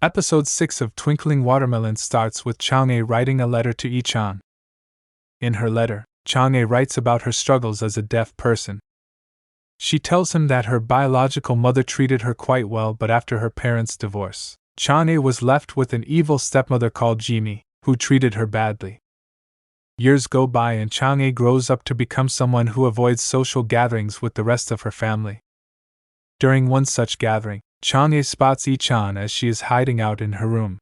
Episode 6 of Twinkling Watermelon starts with Chang'e writing a letter to Yi-chan. In her letter, Chang'e writes about her struggles as a deaf person. She tells him that her biological mother treated her quite well, but after her parents' divorce, Chang'e was left with an evil stepmother called Jimi, who treated her badly. Years go by and Chang'e grows up to become someone who avoids social gatherings with the rest of her family. During one such gathering, Chang'e spots Yi-chan as she is hiding out in her room.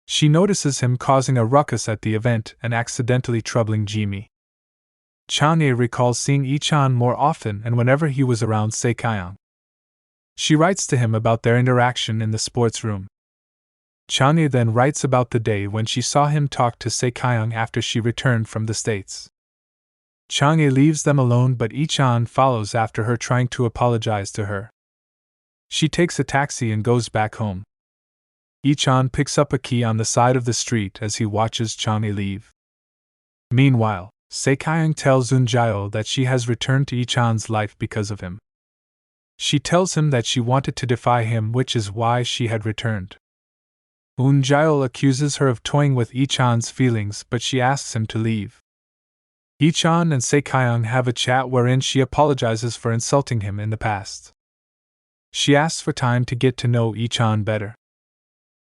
She notices him causing a ruckus at the event and accidentally troubling Jimi. Chang'e recalls seeing Yi-chan more often and whenever he was around Seikayang. She writes to him about their interaction in the sports room. Chang'e then writes about the day when she saw him talk to Seikayang after she returned from the States. Chang'e leaves them alone, but Yi-chan follows after her, trying to apologize to her. She takes a taxi and goes back home. Yi-chan picks up a key on the side of the street as he watches Chang'e leave. Meanwhile, Seikayang tells Eun-jaeol that she has returned to Yi-chan's life because of him. She tells him that she wanted to defy him, which is why she had returned. Eun-jaeol accuses her of toying with Yi-chan's feelings, but she asks him to leave. Yi-chan and Seikayang have a chat wherein she apologizes for insulting him in the past. She asks for time to get to know Yi-chan better.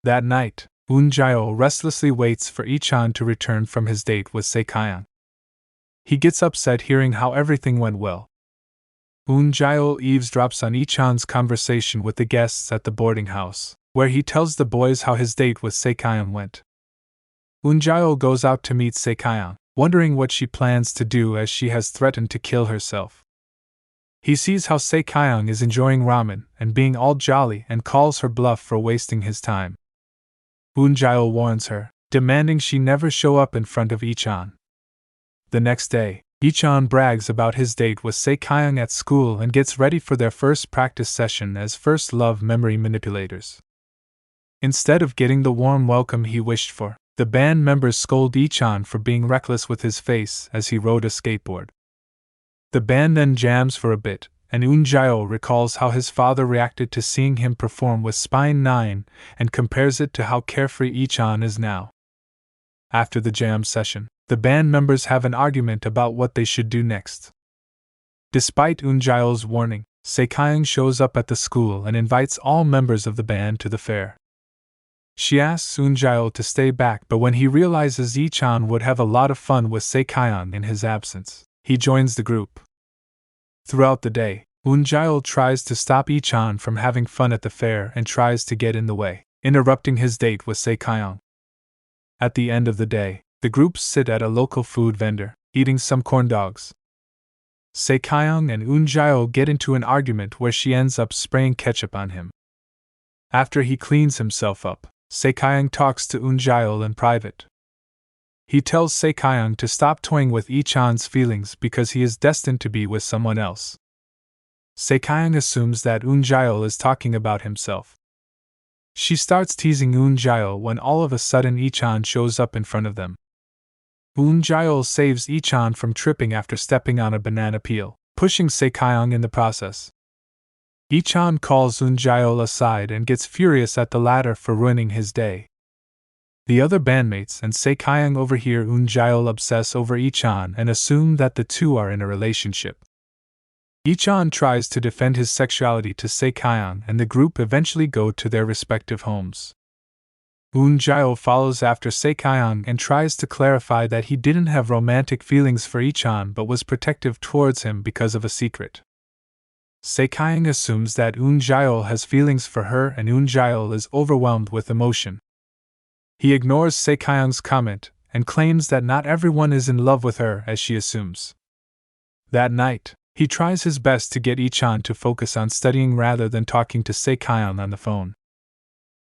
That night, Eun-jaeol restlessly waits for Yi-chan to return from his date with Seikayang. He gets upset hearing how everything went well. Eun-jaeol eavesdrops on Yi-chan's conversation with the guests at the boarding house, where he tells the boys how his date with Seikayang went. Eun-jaeol goes out to meet Seikayang, wondering what she plans to do as she has threatened to kill herself. He sees how Seikayang is enjoying ramen and being all jolly and calls her bluff for wasting his time. Eun-jaeol warns her, demanding she never show up in front of Yi-chan. The next day, Yi-chan brags about his date with Seikayang at school and gets ready for their first practice session as first love memory manipulators. Instead of getting the warm welcome he wished for, the band members scold Yi-chan for being reckless with his face as he rode a skateboard. The band then jams for a bit, and Eun-jaeol recalls how his father reacted to seeing him perform with Spine 9 and compares it to how carefree Yi-chan is now. After the jam session, the band members have an argument about what they should do next. Despite Eun-jaeol's warning, Seikayang shows up at the school and invites all members of the band to the fair. She asks Eun-jaeol to stay back, but when he realizes Yi-chan would have a lot of fun with Seikayang in his absence, he joins the group. Throughout the day, Eun-jaeol tries to stop Yi-chan from having fun at the fair and tries to get in the way, interrupting his date with Seikayang. At the end of the day, the group sit at a local food vendor, eating some corn dogs. Seikayang and Eun-jaeol get into an argument where she ends up spraying ketchup on him. After he cleans himself up, Seikayang talks to Eun-jaeol in private. He tells Seikayang to stop toying with Yi-chan's feelings because he is destined to be with someone else. Seikayang assumes that Eun-jaeol is talking about himself. She starts teasing Eun-jaeol when all of a sudden Yi-chan shows up in front of them. Eun-jaeol saves Yi-chan from tripping after stepping on a banana peel, pushing Seikayang in the process. Yi-chan calls Eun-jaeol aside and gets furious at the latter for ruining his day. The other bandmates and Seikayang overhear Eun-jaeol obsess over Yi-chan and assume that the two are in a relationship. Yi-chan tries to defend his sexuality to Seikayang and the group eventually go to their respective homes. Eun-jaeol follows after Seikayang and tries to clarify that he didn't have romantic feelings for Yi-chan but was protective towards him because of a secret. Seikayang assumes that Eun-jaeol has feelings for her and Eun-jaeol is overwhelmed with emotion. He ignores Seikayang's comment and claims that not everyone is in love with her as she assumes. That night, he tries his best to get Yi-chan to focus on studying rather than talking to Seikayang on the phone.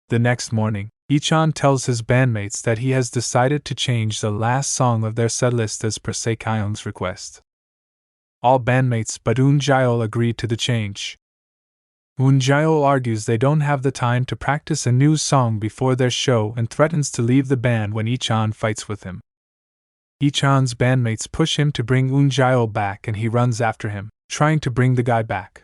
The next morning, Yi-chan tells his bandmates that he has decided to change the last song of their setlist as per Seikayang's request. All bandmates but Eun-jaeol agree to the change. Eun-jaeol argues they don't have the time to practice a new song before their show and threatens to leave the band when Yi-chan fights with him. Yi-chan's bandmates push him to bring Eun-jaeol back and he runs after him, trying to bring the guy back.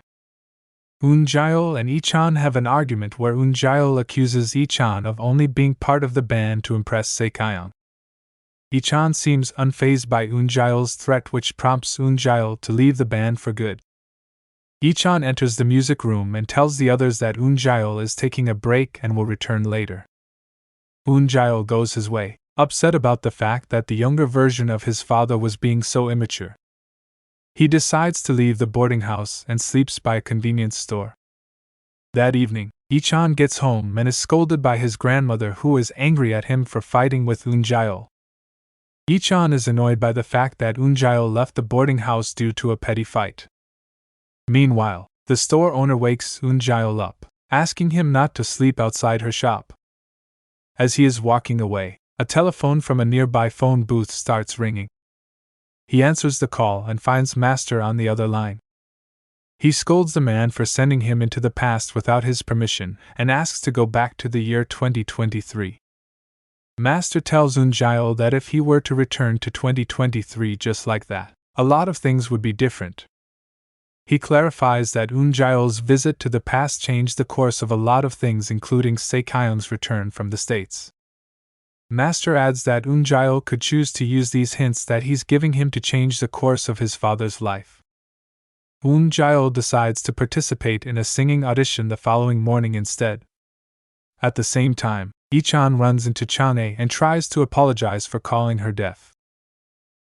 Eun-jaeol and Ichan have an argument where Eun-jaeol accuses Ichan of only being part of the band to impress Sae-kyung. Ichan seems unfazed by Eun-jaeol's threat, which prompts Eun-jaeol to leave the band for good. Ichan enters the music room and tells the others that Eun-jaeol is taking a break and will return later. Eun-jaeol goes his way, upset about the fact that the younger version of his father was being so immature. He decides to leave the boarding house and sleeps by a convenience store. That evening, Ichan gets home and is scolded by his grandmother, who is angry at him for fighting with Eun-jaeol. Ichan is annoyed by the fact that Eun-jaeol left the boarding house due to a petty fight. Meanwhile, the store owner wakes Eun-jaeol up, asking him not to sleep outside her shop. As he is walking away, a telephone from a nearby phone booth starts ringing. He answers the call and finds Master on the other line. He scolds the man for sending him into the past without his permission and asks to go back to the year 2023. Master tells Eun-jaeol that if he were to return to 2023 just like that, a lot of things would be different. He clarifies that Eun-jaeol's visit to the past changed the course of a lot of things, including Sae-kyung's return from the States. Master adds that Eun-jaeol could choose to use these hints that he's giving him to change the course of his father's life. Eun-jaeol decides to participate in a singing audition the following morning instead. At the same time, Ichan runs into Chanhae and tries to apologize for calling her deaf.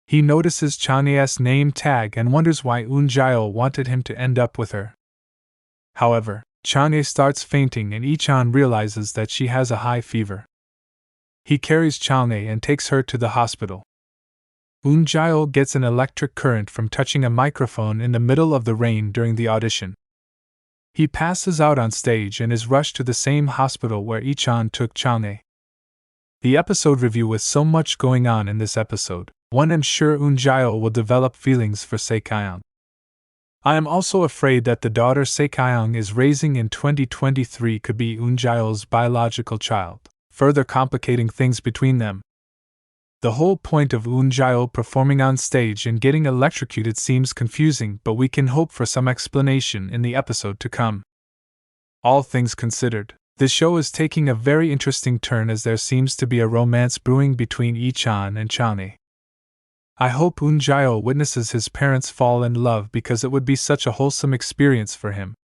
He notices Chanhae's name tag and wonders why Eun-jaeol wanted him to end up with her. However, Chanhae starts fainting and Ichan realizes that she has a high fever. He carries Chanhae and takes her to the hospital. Eun-jaeol gets an electric current from touching a microphone in the middle of the rain during the audition. He passes out on stage and is rushed to the same hospital where Ichan took Chanhae. The episode review: with so much going on in this episode, one am sure Eun-jaeol will develop feelings for Sae-kyung. I am also afraid that the daughter Sae-kyung is raising in 2023 could be Eun-jaeol's biological child, further complicating things between them. The whole point of Eun-jaeol performing on stage and getting electrocuted seems confusing, but we can hope for some explanation in the episode to come. All things considered, this show is taking a very interesting turn as there seems to be a romance brewing between Ichan and Chanhae. I hope Eun-jaeol witnesses his parents fall in love because it would be such a wholesome experience for him.